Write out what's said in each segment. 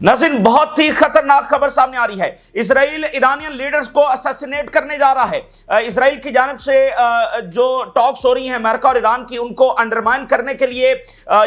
नाज़रीन, बहुत ही खतरनाक खबर सामने आ रही है। इसराइल ईरानियन लीडर्स को असैसिनेट करने जा रहा है। इसराइल की जानिब से जो टॉक्स हो रही हैं अमेरिका और ईरान की, उनको अंडरमाइन करने के लिए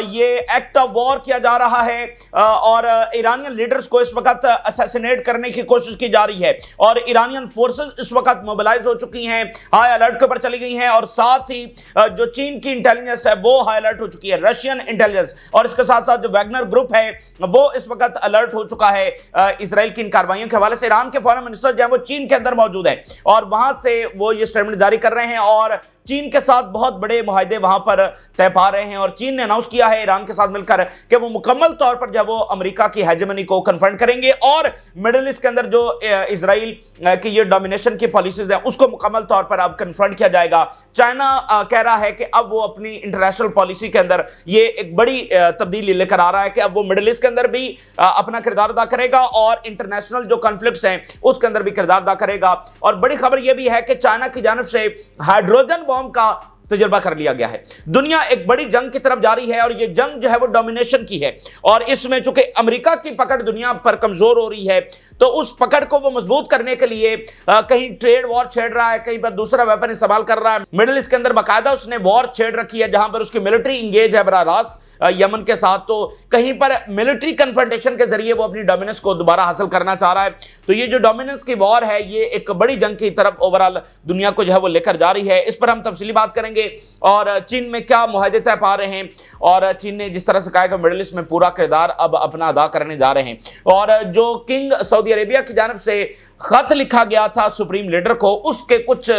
ये एक्ट ऑफ वॉर किया जा रहा है और ईरानियन लीडर्स को इस वक्त असैसिनेट करने की कोशिश की जा रही है। और ईरानियन फोर्सेस इस वक्त मोबिलाइज हो चुकी हैं, हाई अलर्ट के ऊपर चली गई हैं और साथ ही जो चीन की इंटेलिजेंस है वो हाई अलर्ट हो चुकी है, रशियन इंटेलिजेंस, और इसके साथ साथ जो वैगनर ग्रुप है वो इस वक्त अलर्ट हो चुका है इसराइल की इन कार्रवाइयों के हवाले से। ईरान के फॉरेन मिनिस्टर जो है वो चीन के अंदर मौजूद है और वहां से वो ये स्टेटमेंट जारी कर रहे हैं और चीन के साथ बहुत बड़े मुआहदे वहां पर तय पा रहे हैं। और चीन ने अनाउंस किया है ईरान के साथ मिलकर कि वो मुकम्मल तौर पर जब वो अमेरिका की हेजेमनी को कन्फ्रंट करेंगे और मिडिल ईस्ट के अंदर जो इसराइल की ये डोमिनेशन की पॉलिसीज है उसको मुकम्मल तौर पर अब कन्फ्रंट किया जाएगा। चाइना कह रहा है कि अब वो अपनी इंटरनेशनल पॉलिसी के अंदर ये एक बड़ी तब्दीली लेकर आ रहा है कि अब वो मिडिल ईस्ट के अंदर भी अपना किरदार अदा करेगा और इंटरनेशनल जो कॉन्फ्लिक्ट्स हैं उसके अंदर भी किरदार अदा करेगा। और बड़ी खबर यह भी है कि चाइना की जानिब से हाइड्रोजन बॉम्ब का तजुर्बा कर लिया गया है। दुनिया एक बड़ी जंग की तरफ जा रही है और यह जंग जो है वो डोमिनेशन की है और इसमें चूंकि अमेरिका की पकड़ दुनिया पर कमजोर हो रही है तो उस पकड़ को वो मजबूत करने के लिए कहीं ट्रेड वॉर छेड़ रहा है, कहीं पर दूसरा वेपन इस्तेमाल कर रहा है। मिडिल ईस्ट के अंदर बाकायदा उसने वॉर छेड़ रखी है जहां पर उसकी मिलिट्री इंगेज है बराह रास्त यमन के साथ, तो कहीं पर मिलिट्री कन्फ्रंटेशन के जरिए वो अपनी डोमिनेंस को दोबारा हासिल करना चाह रहा है। तो ये जो डोमिनेंस की वॉर है ये एक बड़ी जंग की तरफ ओवरऑल दुनिया को जो है वो लेकर जा रही है। इस पर हम तफसीली बात करेंगे और चीन में क्या मुआहदे तय पा रहे हैं और चीन ने जिस तरह से कहा कि मिडिल ईस्ट में पूरा किरदार अब अपना अदा करने जा रहे हैं। और जो किंग सऊदी अरेबिया की जानिब से खत लिखा गया था सुप्रीम लीडर को, उसके कुछ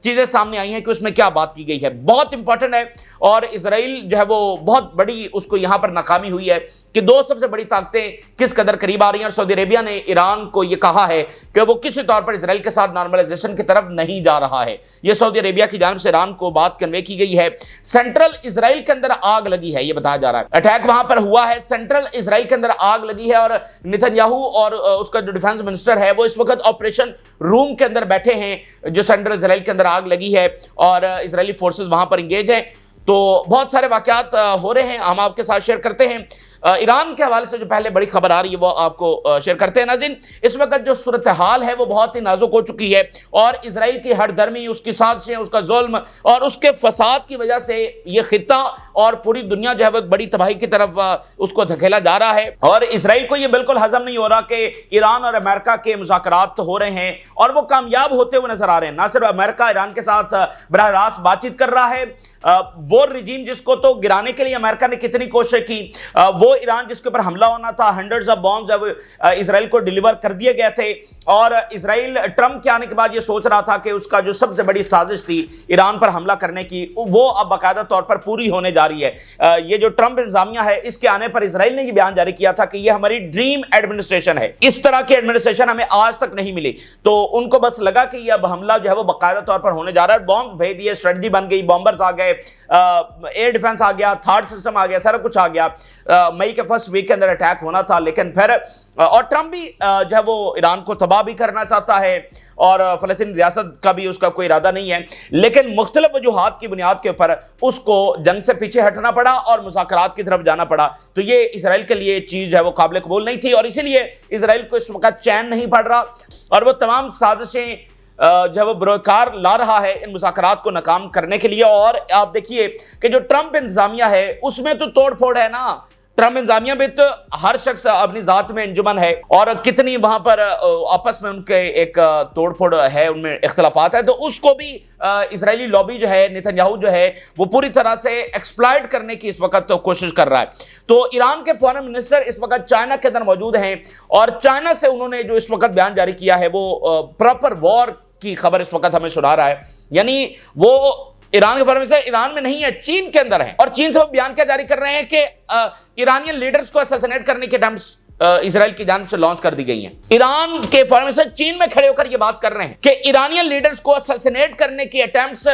चीजें सामने आई हैं कि उसमें क्या बात की गई है, बहुत इंपॉर्टेंट है। और इसराइल जो है वो बहुत बड़ी उसको यहां पर नाकामी हुई है कि दो सबसे बड़ी ताकतें किस कदर करीब आ रही हैं। और सऊदी अरेबिया ने ईरान को यह कहा है कि वो किसी तौर पर इसराइल के साथ नॉर्मलाइजेशन की तरफ नहीं जा रहा है। यह सऊदी अरेबिया की जानिब से ईरान को बात कन्वे की गई है। सेंट्रल इसराइल के अंदर आग लगी है, यह बताया जा रहा है, अटैक वहां पर हुआ है, सेंट्रल इसराइल के अंदर आग लगी है और नेतन्याहू और उसका जो डिफेंस मिनिस्टर है वो इस वक्त ऑपरेशन रूम के अंदर बैठे हैं जो सेंट्रल इसराइल के अंदर आग लगी है और इसराइली फोर्सेस वहां पर इंगेज हैं। तो बहुत सारे वाकयात हो रहे हैं, हम आपके साथ शेयर करते हैं। ईरान के हवाले से जो पहले बड़ी खबर आ रही है वो आपको शेयर करते हैं। नाज़रीन, इस वक्त जो सूरत हाल है वो बहुत ही नाजुक हो चुकी है और इसराइल की हरदर्मी, उसकी साजिशें, उसका जुल्म और उसके फसाद की वजह से ये खित्ता और पूरी दुनिया जो है वो बड़ी तबाही की तरफ उसको धकेला जा रहा है। और इसराइल को ये बिल्कुल हजम नहीं हो रहा कि ईरान और अमेरिका के मुज़ाकरात हो रहे हैं और वो कामयाब होते हुए नजर आ रहे हैं। ना सिर्फ अमेरिका ईरान के साथ बराह रास्त बातचीत कर रहा है, वो रिजीम जिसको तो गिराने के लिए अमेरिका ने कितनी कोशिश की, वो ईरान जिसके ऊपर हमला होना था, हंड्रेड्स ऑफ बॉम्ब्स अब इसराइल को डिलीवर कर दिए गए थे। और इसराइल ट्रंप के आने के बाद ये सोच रहा था कि उसका जो सबसे बड़ी साजिश थी ईरान पर हमला करने की वो अब बाकायदा तौर पर पूरी होने जा रही है। ये जो ट्रंप इंतजामिया है इसके आने पर इसराइल ने ये बयान जारी किया था कि ये हमारी ड्रीम एडमिनिस्ट्रेशन है, इस तरह की एडमिनिस्ट्रेशन हमें आज तक नहीं मिली। तो उनको बस लगा कि ये अब हमला जो है वो बाकायदा तौर पर होने जा रहा है, बॉम्ब भेज दिए, स्ट्रेटजी बन गई, बॉम्बर्स आ गए, एयर डिफेंस आ गया, थर्ड सिस्टम आ गया, सारा कुछ आ गया। मई के फर्स्ट वीक के अंदर अटैक होना था लेकिन फिर और ट्रंप भी जो है वो ईरान को तबाह भी करना चाहता है और फ़लस्तीन रियासत का भी उसका कोई इरादा नहीं है, लेकिन मुख्तलिफ वजूहात की बुनियाद के ऊपर उसको जंग से पीछे हटना पड़ा और मुज़ाकरात की तरफ जाना पड़ा। तो ये इसराइल के लिए चीज़ जो है वो काबिल कबूल नहीं थी और इसीलिए इसराइल को इस वक्त चैन नहीं पड़ रहा और वो तमाम साजिशें जब वो बरोकार ला रहा है इन मुज़ाकरात को नाकाम करने के लिए। और आप देखिए कि जो ट्रंप इंतजामिया है उसमें तो तोड़ फोड़ है ना, ट्रंप इंतजामिया में तो हर शख्स अपनी जात में अंजुमन है और कितनी वहां पर आपस में उनके एक तोड़ फोड़ है, उनमें इख्तलाफात है, तो उसको भी इजरायली लॉबी जो है, नेतन्याहू जो है वो पूरी तरह से एक्सप्लॉइट करने की इस वक्त तो कोशिश कर रहा है। तो ईरान के फॉरेन मिनिस्टर इस वक्त चाइना के अंदर मौजूद हैं और चाइना से उन्होंने जो इस वक्त बयान जारी किया है वो प्रॉपर वॉर की खबर इस वक्त हमें सुना रहा है। यानी वो ईरान के फॉरेन मिनिस्टर ईरान में नहीं है, चीन के अंदर है और चीन से वो बयान क्या जारी कर रहे हैं कि ईरानियन लीडर्स को असैसिनेट करने के अटेम्प्ट्स इजराइल की जानिब से लॉन्च कर दी गई हैं। ईरान के फॉरेन मिनिस्टर चीन में खड़े होकर ये बात कर रहे हैं कि ईरानियन लीडर्स को असैसिनेट करने की अटेम्प्ट्स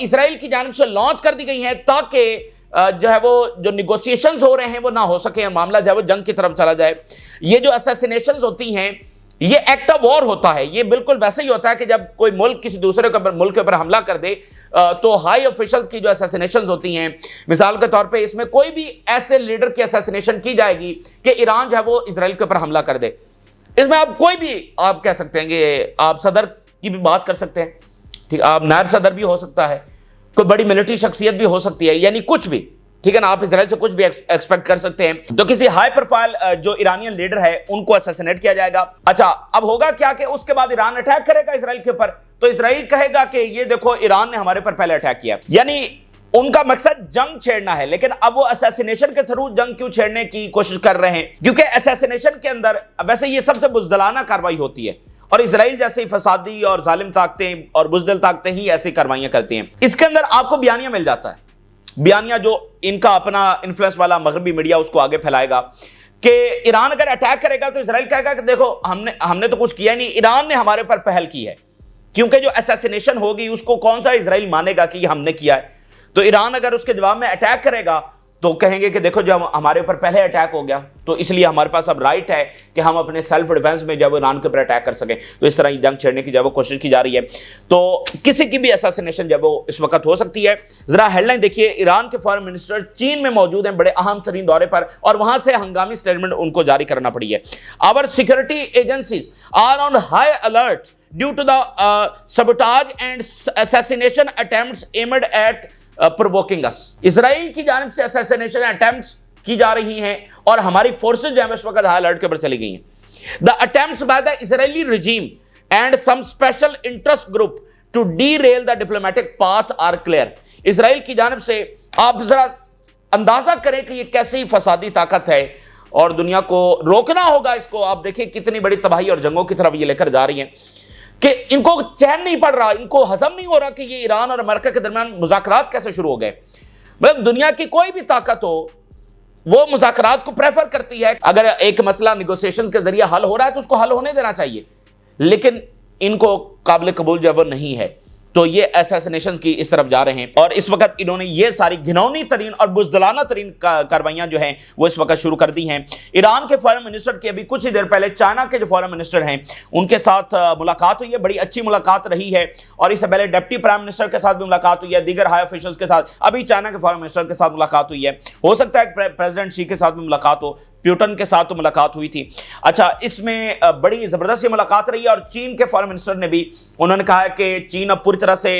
इजराइल की जानिब से लॉन्च कर दी गई हैं ताकि जो है वो जो निगोशिएशंस हो रहे हैं वो ना हो सके, मामला जो है वो जंग की तरफ चला जाए। ये जो असैसिनेशंस होती हैं ये एक्ट ऑफ वॉर होता है। ये बिल्कुल वैसे ही होता है कि जब कोई मुल्क किसी दूसरे मुल्क के ऊपर हमला कर दे तो हाई ऑफिशियल्स की जो असैसिनेशन होती हैं, मिसाल के तौर पे इसमें कोई भी ऐसे लीडर की असैसिनेशन की जाएगी कि ईरान जो है वो इजराइल के ऊपर हमला कर दे। इसमें आप कोई भी आप कह सकते हैं कि आप सदर की भी बात कर सकते हैं, ठीक, आप नायब सदर भी हो सकता है, कोई बड़ी मिलिट्री शख्सियत भी हो सकती है, यानी कुछ भी, ठीक है ना, आप इजराइल से कुछ भी एक्सपेक्ट कर सकते हैं। तो किसी हाई प्रोफाइल जो ईरानियन लीडर है उनको असैसिनेट किया जाएगा। अच्छा, अब होगा क्या कि उसके बाद ईरान अटैक करेगा इजराइल के ऊपर, तो इजराइल कहेगा कि ये देखो ईरान ने हमारे पर पहले अटैक किया, यानी उनका मकसद जंग छेड़ना है। लेकिन अब वो असैसिनेशन के थ्रू जंग क्यों छेड़ने की कोशिश कर रहे हैं? क्योंकि असैसिनेशन के अंदर वैसे ये सबसे बुजदिलाना कार्रवाई होती है और इजराइल जैसे फसादी और जालिम ताकतें और बुजदिल ताकतें ही ऐसी कार्रवाइयां करती हैं। इसके अंदर आपको बयानिया मिल जाता है, बयानिया जो इनका अपना इन्फ्लुएंस वाला मगरबी मीडिया उसको आगे फैलाएगा कि ईरान अगर अटैक करेगा तो इजराइल कहेगा कि देखो हमने तो कुछ किया नहीं, ईरान ने हमारे पर पहल की है। क्योंकि जो असैसिनेशन होगी उसको कौन सा इजराइल मानेगा कि ये हमने किया है? तो ईरान अगर उसके जवाब में अटैक करेगा तो कहेंगे कि देखो जब हमारे ऊपर पहले अटैक हो गया तो इसलिए हमारे पास अब राइट है कि हम अपने सेल्फ डिफेंस में जब ईरान के ऊपर अटैक कर सकें। तो इस तरह जंग छेड़ने की जब वो कोशिश की जा रही है, तो किसी की भी असैसिनेशन जब वो इस वक्त हो सकती है। जरा हेडलाइन देखिए, ईरान के फॉरेन मिनिस्टर चीन में मौजूद हैं बड़े अहम तरीन दौरे पर और वहां से हंगामी स्टेटमेंट उनको जारी करना पड़ी है। Our security agencies are on high alert due to the sabotage and assassination attempts aimed at provoking us. Israel की जानिब से असैसिनेशन अटेम्प्ट्स की जा रही हैं और हमारी फोर्सेज जो है इस वक्त हाई अलर्ट के ऊपर चली गई हैं। The attempts by the Israeli regime and some special interest group to derail the diplomatic path are clear. Israel की जानिब से आप जरा अंदाजा करें कि ये कैसी फसादी ताकत है और दुनिया को रोकना होगा इसको। आप देखिए कितनी बड़ी तबाही और जंगों की तरफ ये लेकर जा रही हैं कि इनको चैन नहीं पड़ रहा, इनको हजम नहीं हो रहा कि ये ईरान और अमेरिका के दरमियान मुज़ाकरात कैसे शुरू हो गए। मतलब दुनिया की कोई भी ताकत हो वो मुज़ाकरात को प्रेफर करती है। अगर एक मसला निगोशिएशन के जरिए हल हो रहा है तो उसको हल होने देना चाहिए, लेकिन इनको काबिल कबूल जो वो नहीं है। तो ये असैसिनेशन की इस तरफ जा रहे हैं और इस वक्त इन्होंने ये सारी घिनौनी तरीन और बुजदिलाना तरीन कार्रवाइयां जो हैं वो इस वक्त शुरू कर दी हैं। ईरान के फॉरेन मिनिस्टर की अभी कुछ ही देर पहले चाइना के जो फॉरेन मिनिस्टर हैं उनके साथ मुलाकात हुई है, बड़ी अच्छी मुलाकात रही है। और इससे पहले डिप्टी प्राइम मिनिस्टर के साथ भी मुलाकात हुई है, दीगर हाई ऑफिशियल्स के साथ, अभी चाइना के फॉरेन मिनिस्टर के साथ मुलाकात हुई है। हो सकता है प्रेसिडेंट शी के साथ भी मुलाकात हो, प्यूटन के साथ तो मुलाकात हुई थी। अच्छा, इसमें बड़ी जबरदस्त ये मुलाकात रही है और चीन के फॉरेन मिनिस्टर ने भी उन्होंने कहा है कि चीन अब पूरी तरह से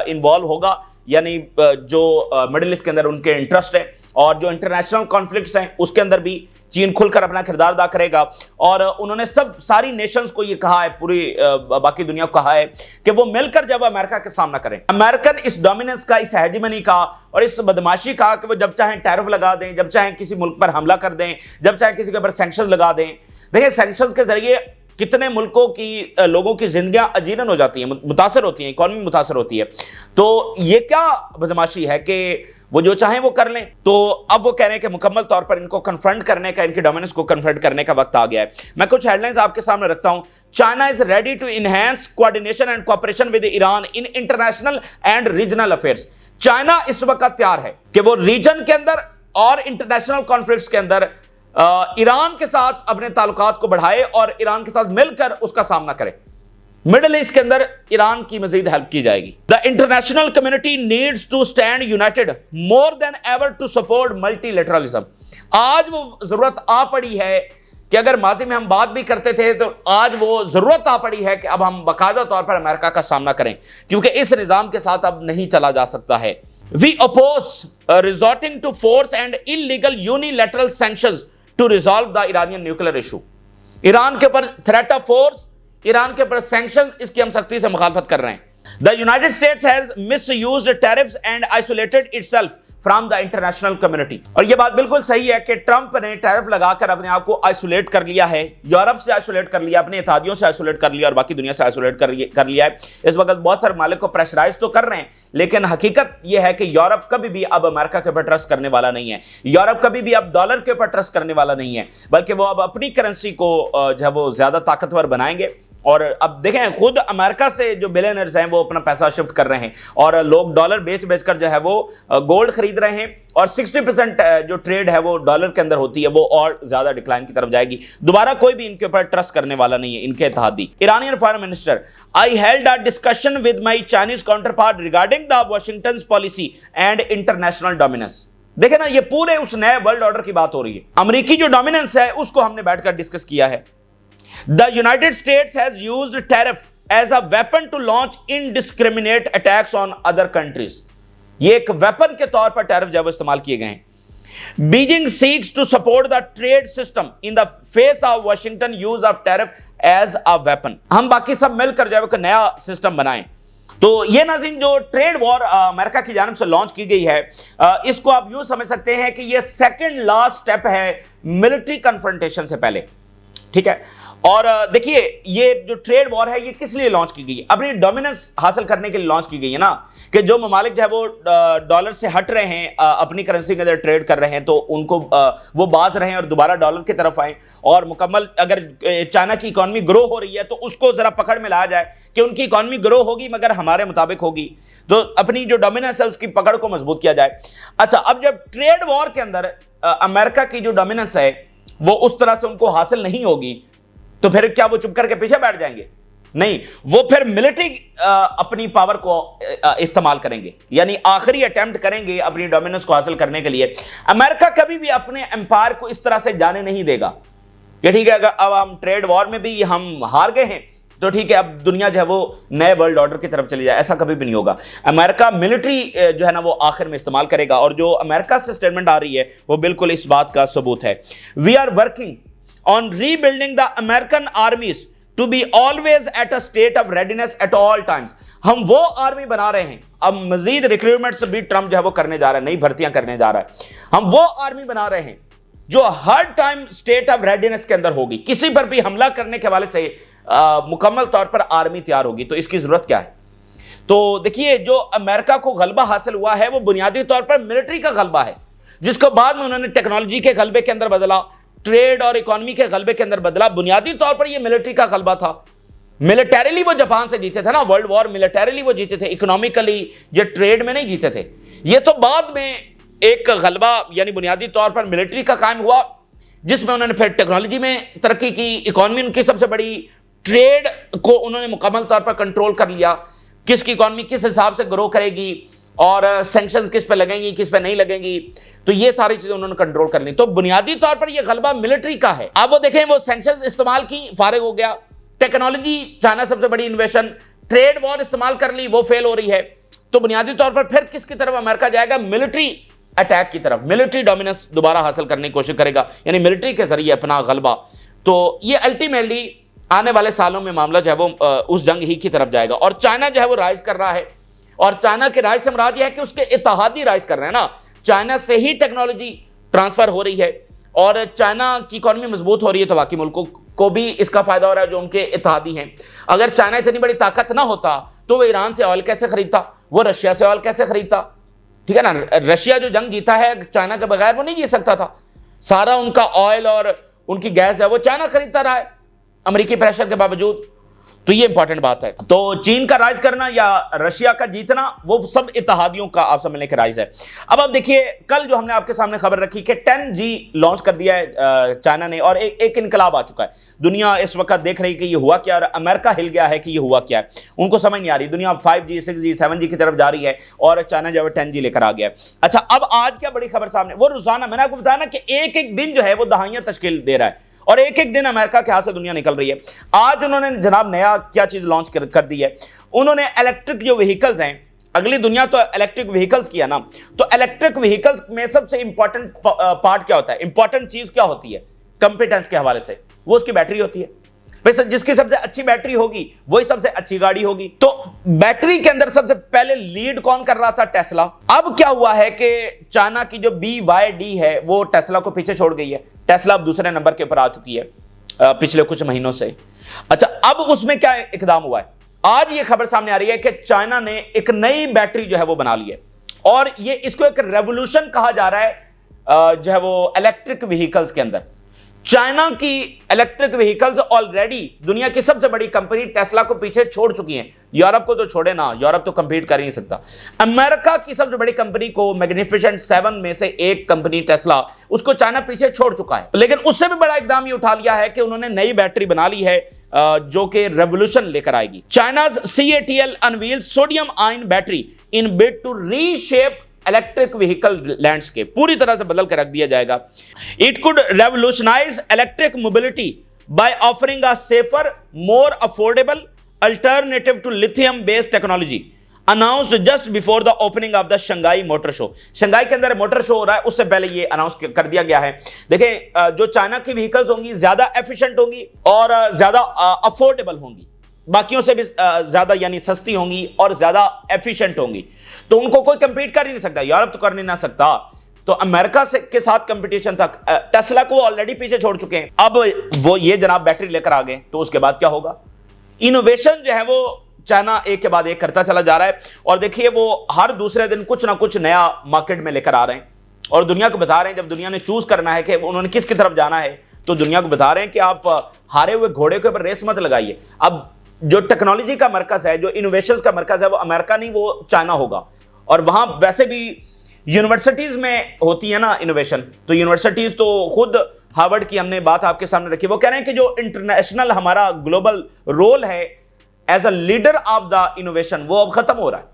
इन्वॉल्व होगा, यानी जो मिडिल ईस्ट के अंदर उनके इंटरेस्ट है और जो इंटरनेशनल कॉन्फ्लिक्ट्स हैं उसके अंदर भी चीन खुलकर अपना किरदार अदा करेगा। और उन्होंने सारी नेशंस को ये कहा है, पूरी बाकी दुनिया को कहा है कि वो मिलकर जब अमेरिका का सामना करें, अमेरिकन इस डोमिनेंस का, इस हेजेमनी का और इस बदमाशी का कि वो जब चाहें टैरिफ लगा दें, जब चाहें किसी मुल्क पर हमला कर दें, जब चाहें किसी के ऊपर सैंक्शन लगा दें। देखिए सैंक्शंस के जरिए कितने मुल्कों की लोगों की जिंदगियां अजीरन हो जाती हैं, मुतासर होती हैं, इकॉनमी मुतासर होती है। तो ये क्या बदमाशी है कि वो जो चाहें वो कर लें। तो अब वो कह रहे हैं कि मुकम्मल तौर पर इनको कन्फ्रंट करने का, इनके डोमिनेंस को कन्फ्रंट करने का वक्त आ गया है। मैं कुछ हेडलाइंस आपके सामने रखता हूं। China is ready to enhance coordination and cooperation with Iran in international and regional affairs. China इस वक्त तैयार है कि वो रीजन के अंदर और इंटरनेशनल कॉन्फ्लिक्ट्स के अंदर ईरान के साथ अपने ताल्लुकात को बढ़ाए और ईरान के साथ मिलकर उसका सामना करे। मिडिल ईस्ट के अंदर ईरान की मजीद हेल्प की जाएगी। The international community needs to stand united more than ever to support multilateralism. आज वो जरूरत आ पड़ी है कि अगर माजी में हम बात भी करते थे तो आज वो जरूरत आ पड़ी है कि अब हम बाकायदा तौर पर अमेरिका का सामना करें, क्योंकि इस निजाम के साथ अब नहीं चला जा सकता है। We oppose resorting to force and illegal unilateral sanctions to resolve the Iranian nuclear issue. Iran के ऊपर थ्रेट ऑफ फोर्स, ईरान के ऊपर सैंक्शंस, इसकी हम सख्ती से मुखालफत कर रहे हैं। The United states has misused tariffs and isolated itself from the international community. और यह बात बिल्कुल सही है कि ट्रंप ने टैरिफ लगाकर अपने आप को आइसोलेट कर लिया है, यूरोप से आइसोलेट कर लिया, अपने इत्तेहादियों से आइसोलेट कर लिया और बाकी दुनिया से आइसोलेट कर लिया है। इस वक्त बहुत सारे मालिक को प्रेशराइज तो कर रहे हैं, लेकिन हकीकत यह है कि यूरोप कभी भी अब अमेरिका के ऊपर ट्रस्ट करने वाला नहीं है। यूरोप कभी भी अब डॉलर के ऊपर ट्रस्ट करने वाला नहीं है, बल्कि वो अब अपनी करेंसी को जो है वो ज्यादा ताकतवर बनाएंगे और अब देखें खुद अमेरिका से जो बिलियनर्स हैं वो अपना पैसा शिफ्ट कर रहे हैं और लोग डॉलर बेच बेचकर जो है वो गोल्ड खरीद रहे हैं और 60% जो ट्रेड है वो डॉलर के अंदर होती है, वो और ज्यादा डिक्लाइन की तरफ जाएगी। दोबारा कोई भी इनके ऊपर ट्रस्ट करने वाला नहीं है, इनके इत्तेहादी। Iranian foreign minister, I held a discussion with my Chinese counterpart regarding the Washington policy and international dominance. देखे ना, ये पूरे उस नए वर्ल्ड ऑर्डर की बात हो रही है। अमेरिकी जो डोमिनेंस है उसको हमने बैठकर डिस्कस किया है। The United States has used tariff as a weapon to launch indiscriminate attacks on other countries. ये एक वेपन के तौर पर टैरिफ जो इस्तेमाल किए गए हैं। Beijing seeks to support the trade system in the face of Washington use of tariff as a weapon. हम बाकी सब मिलकर जो है एक नया सिस्टम बनाएं। तो ये नाज़रीन जो ट्रेड वॉर अमेरिका की जानिब से लॉन्च की गई है, इसको आप यूं समझ सकते हैं कि ये सेकंड लास्ट स्टेप है मिलिट्री कन्फ्रंटेशन से पहले, ठीक है। और देखिए ये जो ट्रेड वॉर है ये किस लिए लॉन्च की गई है? अपनी डोमिनेंस हासिल करने के लिए लॉन्च की गई है ना, कि जो ममालिक जो है वो डॉलर से हट रहे हैं, अपनी करेंसी के अंदर ट्रेड कर रहे हैं, तो उनको वो बाज रहे हैं और दोबारा डॉलर की तरफ आए। और मुकम्मल अगर चाइना की इकॉनमी ग्रो हो रही है तो उसको जरा पकड़ में लाया जाए कि उनकी इकॉनमी ग्रो होगी मगर हमारे मुताबिक होगी, तो अपनी जो डोमिनेंस है उसकी पकड़ को मजबूत किया जाए। अच्छा, अब जब ट्रेड वॉर के अंदर अमेरिका की जो डोमिनेंस है वो उस तरह से उनको हासिल नहीं होगी, तो फिर क्या वो चुप करके पीछे बैठ जाएंगे? नहीं, वो फिर मिलिट्री अपनी पावर को इस्तेमाल करेंगे, यानी आखिरी अटेम्प्ट करेंगे अपनी डोमिनेंस को हासिल करने के लिए। अमेरिका कभी भी अपने एम्पायर को इस तरह से जाने नहीं देगा। ये ठीक है, अगर अब हम ट्रेड वॉर में भी हम हार गए हैं तो ठीक है, अब दुनिया जो है वो नए वर्ल्ड ऑर्डर की तरफ चली जाए, ऐसा कभी भी नहीं होगा। अमेरिका मिलिट्री जो है ना वो आखिर में इस्तेमाल करेगा, और जो अमेरिका से स्टेटमेंट आ रही है वो बिल्कुल इस बात का सबूत है। We are working on rebuilding the American armies to be always at a state of readiness at all times. हम वो आर्मी बना रहे हैं, अब मजीद रिक्रूटमेंट्स भी ट्रम्प जो है वो करने जा रहा है, नई भर्तियां करने जा रहा है। हम वो आर्मी बना रहे हैं जो हर टाइम स्टेट ऑफ रेडीनेस के अंदर होगी, किसी पर भी हमला करने के हवाले से मुकम्मल तौर पर आर्मी तैयार होगी। तो इसकी जरूरत क्या है? तो देखिए, जो अमेरिका को गलबा हासिल हुआ है वो बुनियादी तौर पर मिलिट्री का गलबा है, जिसको बाद में उन्होंने टेक्नोलॉजी के गलबे के अंदर बदला, ट्रेड और इकोनॉमी के गलबे के अंदर बदला। बुनियादी तौर पर यह मिलिट्री का गलबा था। मिलिटरीली वो जापान से जीते थे ना वर्ल्ड वॉर, मिलिटरीली वो जीते थे, इकोनॉमिकली ये ट्रेड में नहीं जीते थे। ये तो बाद में एक गलबा यानी बुनियादी तौर पर मिलिट्री का कायम हुआ, जिसमें उन्होंने फिर टेक्नोलॉजी में तरक्की की, इकोनॉमी उनकी सबसे बड़ी, ट्रेड को उन्होंने मुकम्मल तौर पर कंट्रोल कर लिया, किसकी इकोनॉमी किस हिसाब से ग्रो करेगी और सैंक्शंस किस पे लगेंगी किस पे नहीं लगेंगी, तो ये सारी चीजें उन्होंने कंट्रोल कर ली। तो बुनियादी तौर पर ये गलबा मिलिट्री का है। अब वो देखें, वो सैंक्शंस इस्तेमाल की, फारिग हो गया, टेक्नोलॉजी चाइना सबसे बड़ी इन्वेशन, ट्रेड वॉर इस्तेमाल कर ली, वो फेल हो रही है। तो बुनियादी तौर पर फिर किसकी तरफ अमेरिका जाएगा? मिलिट्री अटैक की तरफ, मिलिट्री डोमिनेंस दोबारा हासिल करने की कोशिश करेगा, यानी मिलिट्री के जरिए अपना गलबा। तो ये अल्टीमेटली आने वाले सालों में मामला जो है वो उस जंग ही की तरफ जाएगा। और चाइना जो है वो राइज कर रहा है, और चाइना के राइज से मुराद यह है कि उसके इत्तेहादी राइज कर रहे हैं ना। चाइना से ही टेक्नोलॉजी ट्रांसफर हो रही है और चाइना की इकॉनमी मजबूत हो रही है, तो बाकी मुल्कों को भी इसका फायदा हो रहा है जो उनके इत्तेहादी हैं। अगर चाइना इतनी बड़ी ताकत ना होता तो वो ईरान से ऑयल कैसे खरीदता, वो रशिया से ऑयल कैसे खरीदता? ठीक है ना, रशिया जो जंग जीता है चाइना के बगैर वो नहीं जीत सकता था। सारा उनका ऑयल और उनकी गैस है वो चाइना खरीदता रहा है अमेरिकी प्रेशर के बावजूद। तो ये इंपॉर्टेंट बात है। तो चीन का राइज करना या रशिया का जीतना, वो सब इत्तेहादियों का आप समझने के राइज है। अब आप देखिए, कल जो हमने आपके सामने खबर रखी कि 10G लॉन्च कर दिया है चाइना ने, और एक इनकलाब आ चुका है। दुनिया इस वक्त देख रही है कि ये हुआ क्या, और अमेरिका हिल गया है कि ये हुआ क्या है। उनको समझ नहीं आ रही, दुनिया 5G 6G 7G की तरफ जा रही है और चाइना जो है 10G लेकर आ गया है। अच्छा, अब आज क्या बड़ी खबर सामने, वो रोजाना मैंने आपको बताया ना कि एक एक दिन जो है वो दहाइयां तश्कील दे रहा है, और एक एक दिन अमेरिका के हाथ से दुनिया निकल रही है। आज उन्होंने जनाब नया क्या चीज लॉन्च कर दी है, उन्होंने इलेक्ट्रिक जो व्हीकल्स हैं, अगली दुनिया तो इलेक्ट्रिक व्हीकल्स किया ना, तो इलेक्ट्रिक व्हीकल्स में सबसे इंपॉर्टेंट पार्ट क्या होता है, इंपॉर्टेंट चीज क्या होती है कंपिटेंस के हवाले से, वो उसकी बैटरी होती है। वैसे जिसकी सबसे अच्छी बैटरी होगी वही सबसे अच्छी गाड़ी होगी। तो बैटरी के अंदर सबसे पहले लीड कौन कर रहा था? टेस्ला। अब क्या हुआ है कि चाइना की जो BYD है वो टेस्ला को पीछे छोड़ गई है। टेस्ला अब दूसरे नंबर के ऊपर आ चुकी है पिछले कुछ महीनों से। अच्छा, अब उसमें क्या इकदाम हुआ है? आज ये खबर सामने आ रही है कि चाइना ने एक नई बैटरी जो है वो बना ली है, और ये इसको एक रेवोल्यूशन कहा जा रहा है जो है वो इलेक्ट्रिक व्हीकल्स के अंदर। चाइना की इलेक्ट्रिक व्हीकल्स ऑलरेडी दुनिया की सबसे बड़ी कंपनी टेस्ला को पीछे छोड़ चुकी हैं। यूरोप को तो छोड़े ना, यूरोप तो कंपीट कर ही नहीं सकता। अमेरिका की सबसे बड़ी कंपनी को, मैग्निफिसेंट 7 में से एक कंपनी टेस्ला, उसको चाइना पीछे छोड़ चुका है। लेकिन उससे भी बड़ा इकदाम ये उठा लिया है कि उन्होंने नई बैटरी बना ली है जो कि रेवोल्यूशन लेकर आएगी। China's CATL unveil sodium ion battery in bid to reshape electric vehicle landscape, पूरी तरह से बदल कर रख दिया जाएगा। It could revolutionise electric mobility by offering a safer, more affordable alternative to lithium based technology, announced just before the opening of the Shanghai motor show. Shanghai के अंदर मोटर शो हो रहा है, उससे पहले ये अनाउंस कर दिया गया है। देखिए, जो चाइना की व्हीकल्स होंगी ज्यादा एफिशिएंट होंगी और ज्यादा अफोर्डेबल होंगी, बाकियों से भी ज्यादा यानी सस्ती होंगी और ज्यादा एफिशिएंट होंगी, तो उनको कोई कंपीट कर ही नहीं सकता। यूरोप तो कर नहीं ना सकता, तो अमेरिका से के साथ कंपटीशन था। टेस्ला को ऑलरेडी पीछे छोड़ चुके हैं, अब वो ये जनाब बैटरी लेकर आ गए, तो उसके बाद क्या होगा? इनोवेशन जो है वो चाइना एक के बाद एक करता चला जा रहा है। और देखिए, वो हर दूसरे दिन कुछ ना कुछ नया मार्केट में लेकर आ रहे हैं और दुनिया को बता रहे हैं। जब दुनिया ने चूज करना है कि उन्होंने किसकी तरफ जाना है, तो दुनिया को बता रहे हैं कि आप हारे हुए घोड़े के ऊपर रेस मत लगाइए। अब जो टेक्नोलॉजी का मरकज है, जो इनोवेशंस का मरकज है, वो अमेरिका नहीं, वो चाइना होगा। और वहां वैसे भी यूनिवर्सिटीज में होती है ना इनोवेशन, तो यूनिवर्सिटीज तो खुद हार्वर्ड की हमने बात आपके सामने रखी, वो कह रहे हैं कि जो इंटरनेशनल हमारा ग्लोबल रोल है as a leader of the innovation, वो अब खत्म हो रहा है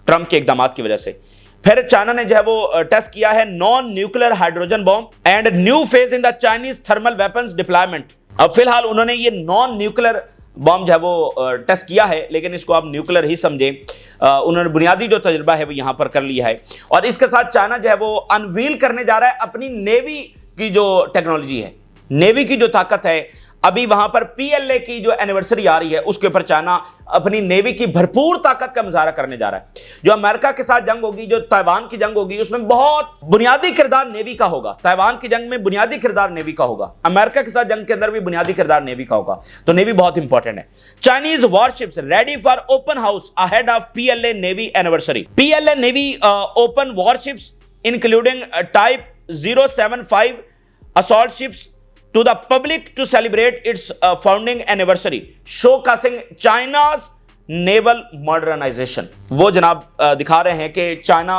ट्रंप के इकदाम की वजह से। फिर चाइना ने जो है वो टेस्ट किया है non nuclear hydrogen bomb and new phase in the Chinese thermal weapons deployment. अब फिलहाल उन्होंने ये नॉन न्यूक्लियर बॉम्ब जो है वो टेस्ट किया है, लेकिन इसको आप न्यूक्लियर ही समझे। उन्होंने बुनियादी जो तजुर्बा है वो यहां पर कर लिया है। और इसके साथ चाइना जो है वो अनवील करने जा रहा है अपनी नेवी की जो टेक्नोलॉजी है, नेवी की जो ताकत है। अभी वहां पर PLA की जो एनिवर्सरी आ रही है, उसके ऊपर चाइना अपनी नेवी की भरपूर ताकत का मुजाहरा करने जा रहा है। जो अमेरिका के साथ जंग होगी, जो ताइवान की जंग होगी, उसमें बहुत बुनियादी किरदार नेवी का होगा। ताइवान की जंग में बुनियादी किरदार नेवी का होगा, अमेरिका के साथ जंग के अंदर भी बुनियादी किरदार नेवी का होगा। तो नेवी बहुत इंपॉर्टेंट है। Chinese warships ready for open house ahead of PLA navy anniversary. PLA navy open warships including type 075 assault ships to the public to celebrate its founding anniversary, showcasing China's naval modernization। वो जनाब दिखा रहे हैं कि China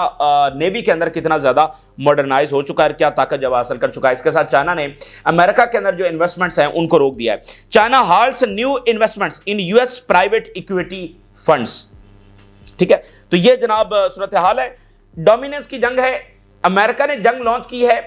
navy के अंदर कितना ज्यादा मॉडर्नाइज हो चुका है, क्या ताकत जब हासिल कर चुका है। इसके साथ चाइना ने अमेरिका के अंदर जो इन्वेस्टमेंट्स हैं उनको रोक दिया है। China halts new investments in US private equity funds. ठीक है, तो ये जनाब सूरत हाल है। डोमिनेंस की जंग है, अमेरिका ने जंग लॉन्च की है,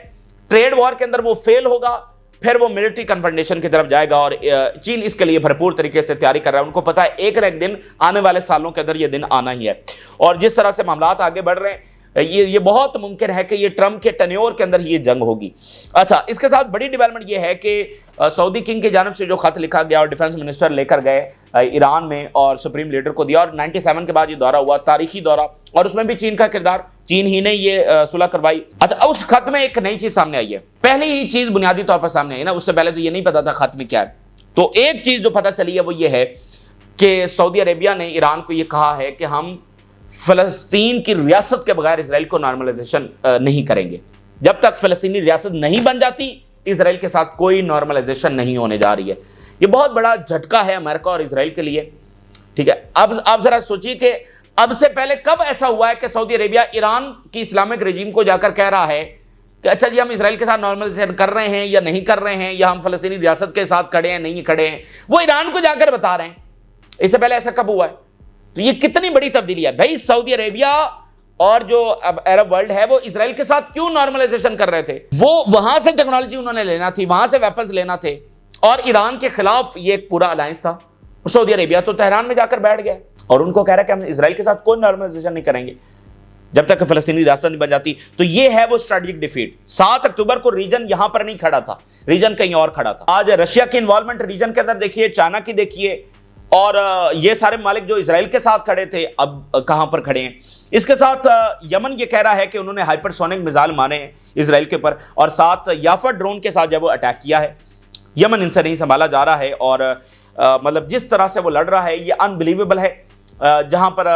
ट्रेड वॉर के अंदर वो फेल होगा, फिर वो मिलिट्री कन्फ्रंटेशन की तरफ जाएगा। और चीन इसके लिए भरपूर तरीके से तैयारी कर रहा है। उनको पता है एक न एक दिन आने वाले सालों के अंदर ये दिन आना ही है। और जिस तरह से मामलात आगे बढ़ रहे हैं, ये बहुत मुमकिन है कि ये ट्रंप के टेन्योर के अंदर ही ये जंग होगी। अच्छा, इसके साथ बड़ी डेवलपमेंट ये है कि सऊदी किंग की जानिब से जो खत लिखा गया और डिफेंस मिनिस्टर लेकर गए ईरान में और सुप्रीम लीडर को दिया, और 97 के बाद ये दौरा हुआ, तारीखी दौरा, और उसमें भी चीन का किरदार, चीन ही ने ये सुलह करवाई। अच्छा, उस खत में एक नई चीज सामने आई है, पहली ही चीज बुनियादी तौर पर सामने आई ना, उससे पहले तो ये नहीं पता था खत में क्या है। तो एक चीज जो पता चली है वो ये है कि सऊदी अरेबिया ने ईरान को ये कहा है कि हम फलस्तीन की रियासत के बगैर इसराइल को नॉर्मलाइजेशन नहीं करेंगे। जब तक फलस्तीनी रियासत नहीं बन जाती, इसराइल के साथ कोई नॉर्मलाइजेशन नहीं होने जा रही है। ये बहुत बड़ा झटका है अमेरिका और इसराइल के लिए। ठीक है, अब आप जरा सोचिए कि अब से पहले कब ऐसा हुआ है कि सऊदी अरेबिया ईरान की इस्लामिक रजीम को जाकर कह रहा है कि अच्छा जी हम इसराइल के साथ नॉर्मलाइजेशन कर रहे हैं या नहीं कर रहे हैं, या हम फलस्तीनी रियासत के साथ खड़े हैं नहीं खड़े हैं, वो ईरान को जाकर बता रहे हैं। इससे पहले ऐसा कब हुआ है? तो ये कितनी बड़ी तब्दीली है भाई। सऊदी अरेबिया और जो अब अरब वर्ल्ड है वो इसराइल के साथ क्यों नॉर्मलाइजेशन कर रहे थे? वो वहां से टेक्नोलॉजी उन्होंने लेना थी, वहां से वेपन्स लेना थे, और ईरान के खिलाफ ये एक पूरा अलायंस था। सऊदी अरेबिया तो तेहरान में जाकर बैठ गया और उनको कह रहा है कि हम इसराइल के साथ कोई नॉर्मलाइजेशन नहीं करेंगे जब तक फलस्तीनी रियासत नहीं बन जाती। तो ये है वो स्ट्रेटेजिक डिफीट। 7 अक्टूबर को रीजन यहां पर नहीं खड़ा था, रीजन कहीं और खड़ा था। आज रशिया की इन्वॉल्वमेंट रीजन के अंदर देखिए, चाइना की देखिए, और ये सारे मालिक जो इसराइल के साथ खड़े थे अब कहां पर खड़े हैं। इसके साथ यमन ये कह रहा है कि उन्होंने हाइपरसोनिक मिसाइल मारे हैं इसराइल के ऊपर, और साथ याफा ड्रोन के साथ जब वो अटैक किया है। यमन इनसे नहीं संभाला जा रहा है, और मतलब जिस तरह से वो लड़ रहा है ये अनबिलीवेबल है। जहां पर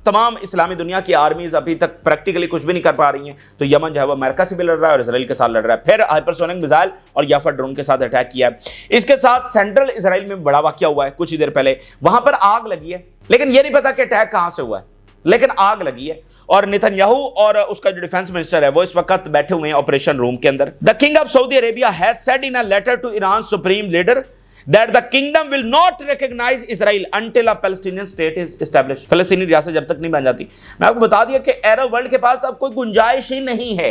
तमाम इस्लामी दुनिया की आर्मीज अभी तक प्रैक्टिकली कुछ भी नहीं कर पा रही हैं। तो यमन जो है वो अमेरिका से भी लड़ रहा है और इसराइल के साथ लड़ रहा है। फिर हाइपरसोनिक मिसाइल और याफा ड्रोन के साथ अटैक किया है। इसके साथ सेंट्रल इसराइल में बड़ा वाकया हुआ है कुछ ही देर पहले, वहां पर आग लगी है, लेकिन यह नहीं पता कि अटैक कहां से हुआ है, लेकिन आग लगी है। और नेतन्याहू और उसका जो डिफेंस मिनिस्टर है वो इस वक्त बैठे हुए हैं ऑपरेशन रूम के अंदर। The king of Saudi Arabia has said in a letter to Iran supreme leader that the kingdom will not recognize Israel until a Palestinian state is established। फलस्तीनी रियासत जब तक नहीं बन जाती। मैं आपको बता दिया कि अरब वर्ल्ड के पास अब कोई गुंजाइश ही नहीं है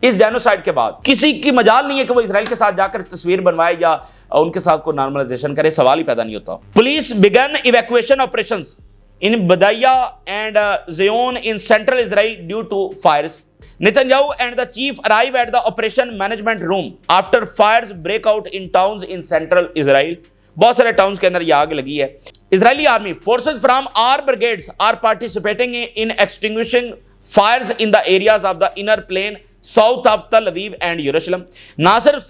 इस जेनोसाइड के बाद। किसी की मजाल नहीं है कि वो इसराइल के साथ जाकर तस्वीर बनवाए या उनके साथ कोई नॉर्मलाइजेशन करे, सवाल ही पैदा नहीं होता। Police began evacuation operations in Badaya and Zion in central Israel due to fires. Netanyahu and the chief arrive at the operation management room after fires break out in towns in central Israel। बहुत सारे towns के अंदर ये आग लगी है। Israeli army forces from our brigades are participating in extinguishing fires in the areas of the inner plain south of Tel Aviv and Jerusalem। ना सिर्फ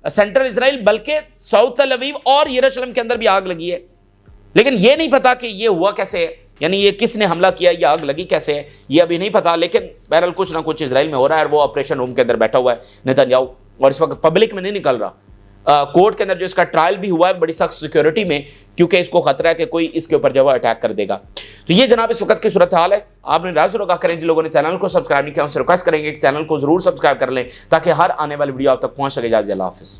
सेंट्रल इसराइल बल्कि साउथ तल अवीव और यरूशलेम के अंदर भी आग लगी है, लेकिन ये नहीं पता कि ये हुआ कैसे है, यानी ये किसने हमला किया, ये आग लगी कैसे है, ये अभी नहीं पता। लेकिन बहरहाल कुछ ना कुछ इजराइल में हो रहा है और वो ऑपरेशन रूम के अंदर बैठा हुआ है नेतन्याहू, और इस वक्त पब्लिक में नहीं निकल रहा। कोर्ट के अंदर जो इसका ट्रायल भी हुआ है बड़ी सख्त सिक्योरिटी में, क्योंकि इसको खतरा है कि कोई इसके ऊपर जो है अटैक कर देगा। तो ये जनाब इस वक्त की सूरत हाल है। आपने राज रोका करें, जिन लोगों ने चैनल को सब्सक्राइब नहीं किया उनसे रिक्वेस्ट करेंगे कि चैनल को जरूर सब्सक्राइब कर लें ताकि हर आने वाली वीडियो आप तक पहुंच सके। अल्लाह हाफिज़।